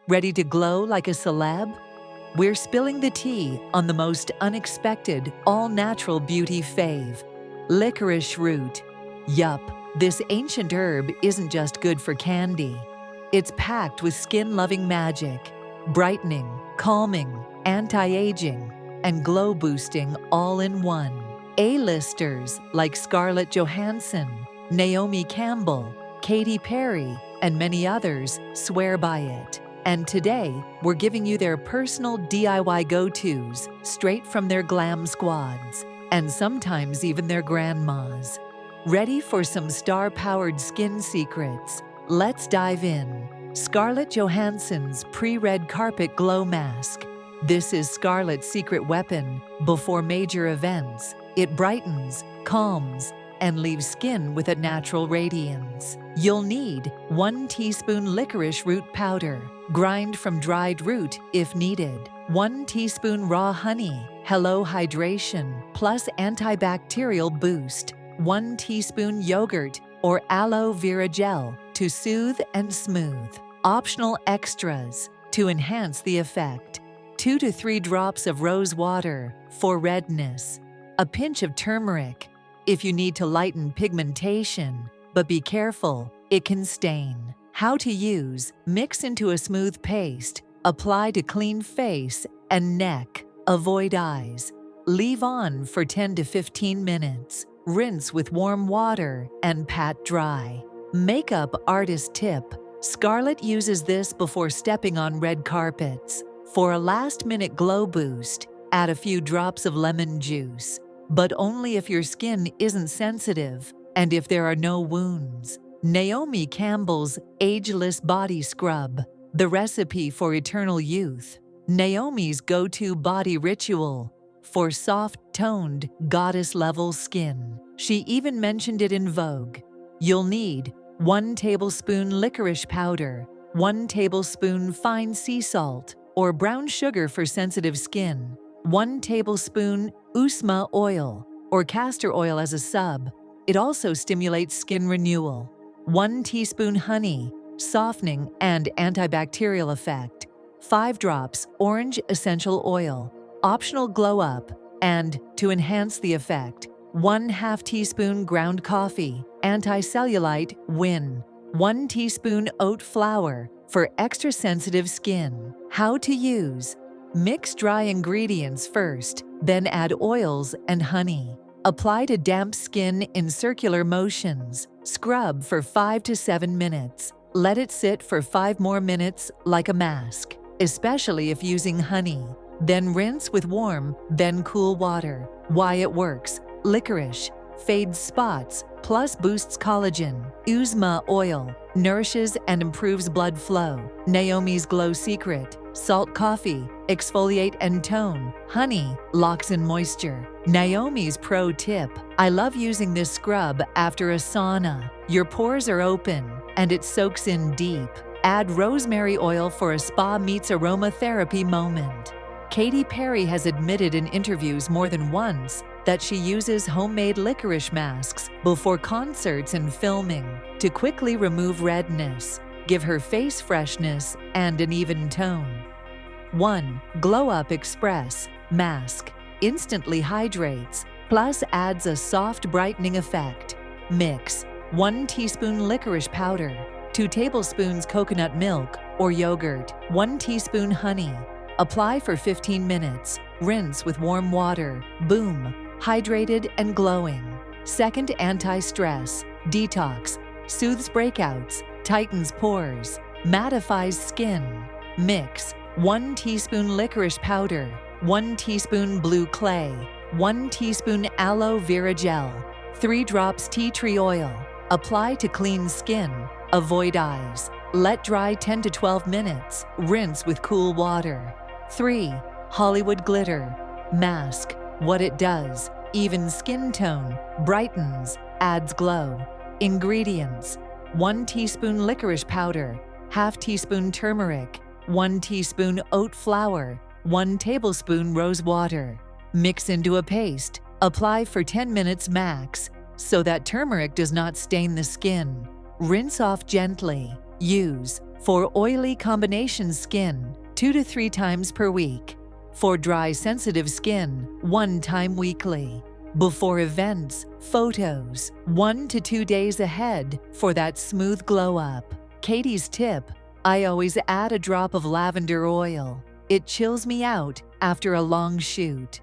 Ready to glow like a celeb? We're spilling the tea on the most unexpected, all-natural beauty fave, licorice root. Yup, this ancient herb isn't just good for candy. It's packed with skin-loving magic, brightening, calming, anti-aging, and glow-boosting all in one. A-listers like Scarlett Johansson, Naomi Campbell, Katy Perry, and many others swear by it. And today, we're giving you their personal DIY go-tos straight from their glam squads, and sometimes even their grandmas. Ready for some star-powered skin secrets? Let's dive in. Scarlett Johansson's Pre-Red Carpet Glow Mask. This is Scarlett's secret weapon before major events. It brightens, calms, and leaves skin with a natural radiance. You'll need 1 teaspoon licorice root powder, grind from dried root if needed, 1 teaspoon raw honey, hello hydration, plus antibacterial boost, 1 teaspoon yogurt or aloe vera gel to soothe and smooth. Optional extras to enhance the effect, 2 to 3 drops of rose water for redness, a pinch of turmeric if you need to lighten pigmentation, but be careful, it can stain. How to use: mix into a smooth paste, apply to clean face and neck, avoid eyes. Leave on for 10 to 15 minutes. Rinse with warm water and pat dry. Makeup artist tip: Scarlett uses this before stepping on red carpets. For a last-minute glow boost, add a few drops of lemon juice, but only if your skin isn't sensitive and if there are no wounds. Naomi Campbell's Ageless Body Scrub, the recipe for eternal youth. Naomi's go-to body ritual for soft-toned, goddess-level skin. She even mentioned it in Vogue. You'll need 1 tablespoon licorice powder, 1 tablespoon fine sea salt or brown sugar for sensitive skin, 1 tablespoon usma oil or castor oil as a sub. It also stimulates skin renewal. 1 teaspoon honey, softening and antibacterial effect. 5 drops orange essential oil, optional glow up, and to enhance the effect, 1/2 teaspoon ground coffee, anti-cellulite win. 1 teaspoon oat flour for extra sensitive skin. How to use: mix dry ingredients first, then add oils and honey. Apply to damp skin in circular motions. Scrub for 5 to 7 minutes. Let it sit for 5 more minutes like a mask, especially if using honey. Then rinse with warm, then cool water. Why it works: licorice fades spots, plus boosts collagen. Usma oil nourishes and improves blood flow. Naomi's glow secret: salt coffee, exfoliate and tone. Honey locks in moisture. Naomi's pro tip: I love using this scrub after a sauna. Your pores are open and it soaks in deep. Add rosemary oil for a spa meets aromatherapy moment. Katy Perry has admitted in interviews more than once that she uses homemade licorice masks before concerts and filming to quickly remove redness, give her face freshness and an even tone. 1. Glow Up Express Mask instantly hydrates, plus adds a soft brightening effect. Mix 1 teaspoon licorice powder, 2 tablespoons coconut milk or yogurt, 1 teaspoon honey. Apply for 15 minutes. Rinse with warm water. Boom! Hydrated and glowing. 2nd, anti-stress. Detox. Soothes breakouts. Tightens pores. Mattifies skin. Mix 1 teaspoon licorice powder, 1 teaspoon blue clay, 1 teaspoon aloe vera gel, 3 drops tea tree oil. Apply to clean skin. Avoid eyes. Let dry 10 to 12 minutes. Rinse with cool water. 3. Hollywood Glitter Mask. What it does: even skin tone, brightens, adds glow. Ingredients: 1 teaspoon licorice powder, 1/2 teaspoon turmeric, 1 teaspoon oat flour, 1 tablespoon rose water. Mix into a paste. Apply for 10 minutes max so that turmeric does not stain the skin. Rinse off gently. Use For oily combination skin, 2 to 3 times per week. For dry, sensitive skin, 1 time weekly. Before events, photos, 1 to 2 days ahead for that smooth glow up. Katy's tip: I always add a drop of lavender oil. It chills me out after a long shoot.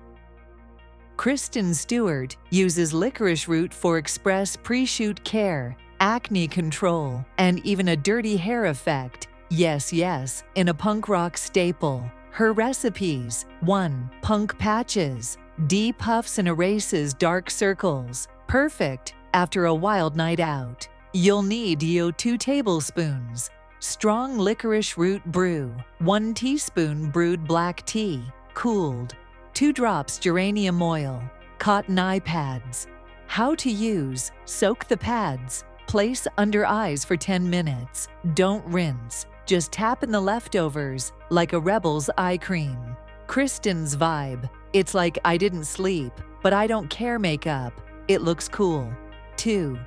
Kristen Stewart uses licorice root for express pre-shoot care, acne control, and even a dirty hair effect. Yes, in a punk rock staple. Her recipes: 1. Punk patches. Depuffs and erases dark circles. Perfect after a wild night out. You'll need 2 tablespoons. Strong licorice root brew. 1 teaspoon brewed black tea, cooled. 2 drops geranium oil. Cotton eye pads. How to use: soak the pads. Place under eyes for 10 minutes. Don't rinse. Just tap in the leftovers like a Rebel's eye cream. Kristen's vibe: it's like I didn't sleep, but I don't care makeup. It looks cool. 2.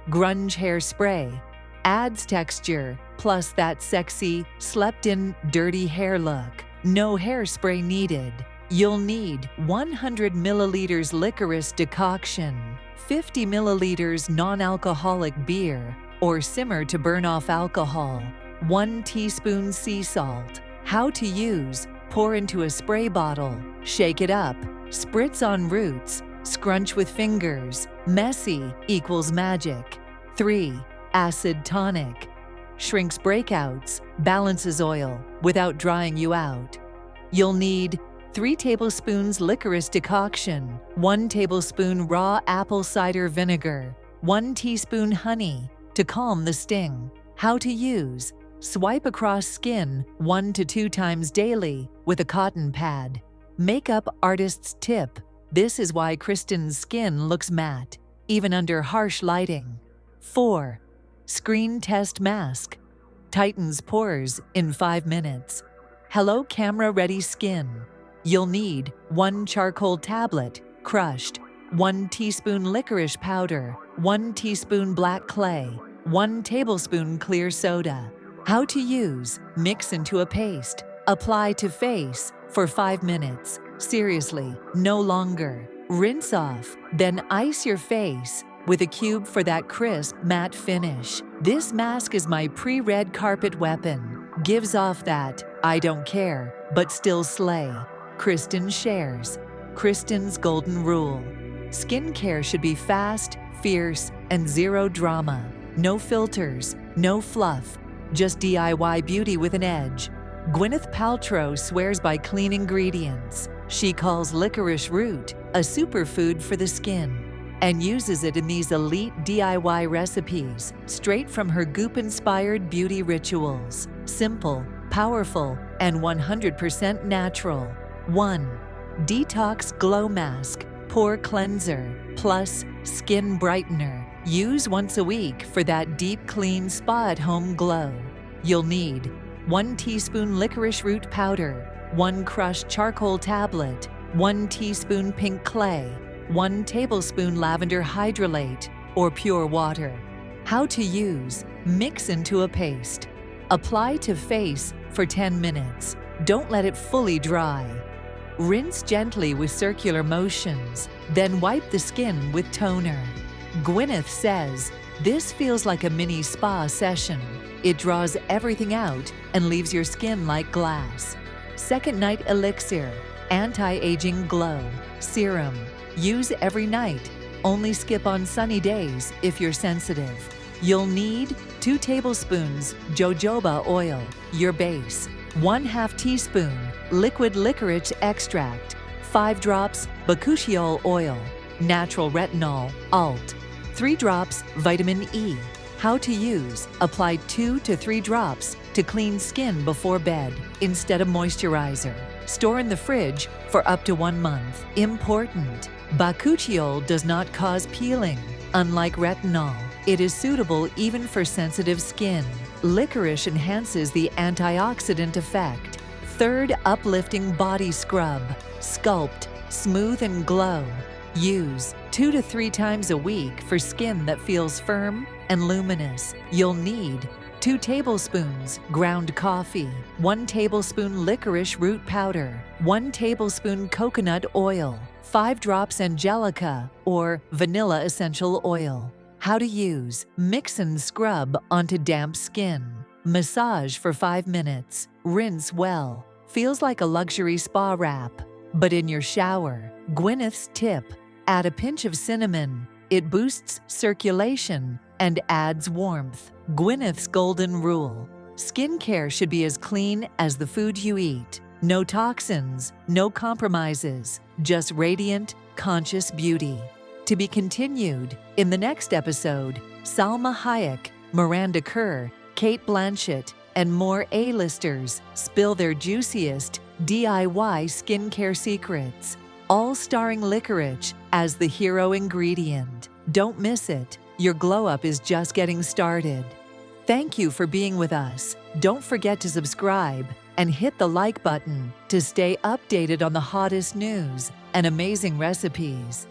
Grunge hairspray. Adds texture, plus that sexy, slept-in, dirty hair look. No hairspray needed. You'll need 100 milliliters licorice decoction, 50 milliliters non-alcoholic beer, or simmer to burn off alcohol, 1 teaspoon sea salt. How to use: pour into a spray bottle, shake it up, spritz on roots, scrunch with fingers. Messy equals magic. 3. Acid tonic. Shrinks breakouts, balances oil without drying you out. You'll need 3 tablespoons licorice decoction, 1 tablespoon raw apple cider vinegar, 1 teaspoon honey to calm the sting. How to use: swipe across skin 1 to 2 times daily with a cotton pad. Makeup artist's tip: this is why Kristen's skin looks matte, even under harsh lighting. 4. Screen test mask. Tightens pores in 5 minutes. Hello camera ready skin. You'll need 1 charcoal tablet, crushed, 1 teaspoon licorice powder, 1 teaspoon black clay, 1 tablespoon clear soda. How to use: mix into a paste. Apply to face for 5 minutes. Seriously, no longer. Rinse off, then ice your face with a cube for that crisp, matte finish. This mask is my pre-red carpet weapon. Gives off that I don't care, but still slay. Kristen shares. Kristen's golden rule: skincare should be fast, fierce, and zero drama. No filters, no fluff, just DIY beauty with an edge. Gwyneth Paltrow swears by clean ingredients. She calls licorice root a superfood for the skin and uses it in these elite DIY recipes straight from her Goop-inspired beauty rituals. Simple, powerful, and 100% natural. 1. Detox Glow Mask, Pore Cleanser, plus Skin Brightener. Use once a week for that deep clean spa-at-home glow. You'll need 1 teaspoon licorice root powder, 1 crushed charcoal tablet, 1 teaspoon pink clay, 1 tablespoon lavender hydrolate or pure water. How to use: mix into a paste. Apply to face for 10 minutes. Don't let it fully dry. Rinse gently with circular motions, then wipe the skin with toner. Gwyneth says, this feels like a mini spa session. It draws everything out and leaves your skin like glass. Second Night Elixir, Anti-Aging Glow, Serum. Use every night. Only skip on sunny days if you're sensitive. You'll need 2 tablespoons jojoba oil, your base, 1/2 teaspoon liquid licorice extract, 5 drops bakuchiol oil, natural retinol, alt, 3 drops vitamin E. How to use: apply 2 to 3 drops to clean skin before bed instead of moisturizer. Store in the fridge for up to 1 month. Important: bakuchiol does not cause peeling. Unlike retinol, it is suitable even for sensitive skin. Licorice enhances the antioxidant effect. Third uplifting body scrub. Sculpt, smooth and glow. Use 2 to 3 times a week for skin that feels firm and luminous. You'll need 2 tablespoons ground coffee, 1 tablespoon licorice root powder, 1 tablespoon coconut oil, 5 drops angelica or vanilla essential oil. How to use: mix and scrub onto damp skin. Massage for 5 minutes. Rinse well. Feels like a luxury spa wrap. But in your shower, Gwyneth's tip: add a pinch of cinnamon. It boosts circulation and adds warmth. Gwyneth's golden rule: skincare should be as clean as the food you eat. No toxins, no compromises, just radiant, conscious beauty. To be continued in the next episode. Salma Hayek, Miranda Kerr, Cate Blanchett, and more A-listers spill their juiciest DIY skincare secrets, all starring Licorice as the hero ingredient. Don't miss it. Your glow-up is just getting started. Thank you for being with us. Don't forget to subscribe and hit the like button to stay updated on the hottest news and amazing recipes.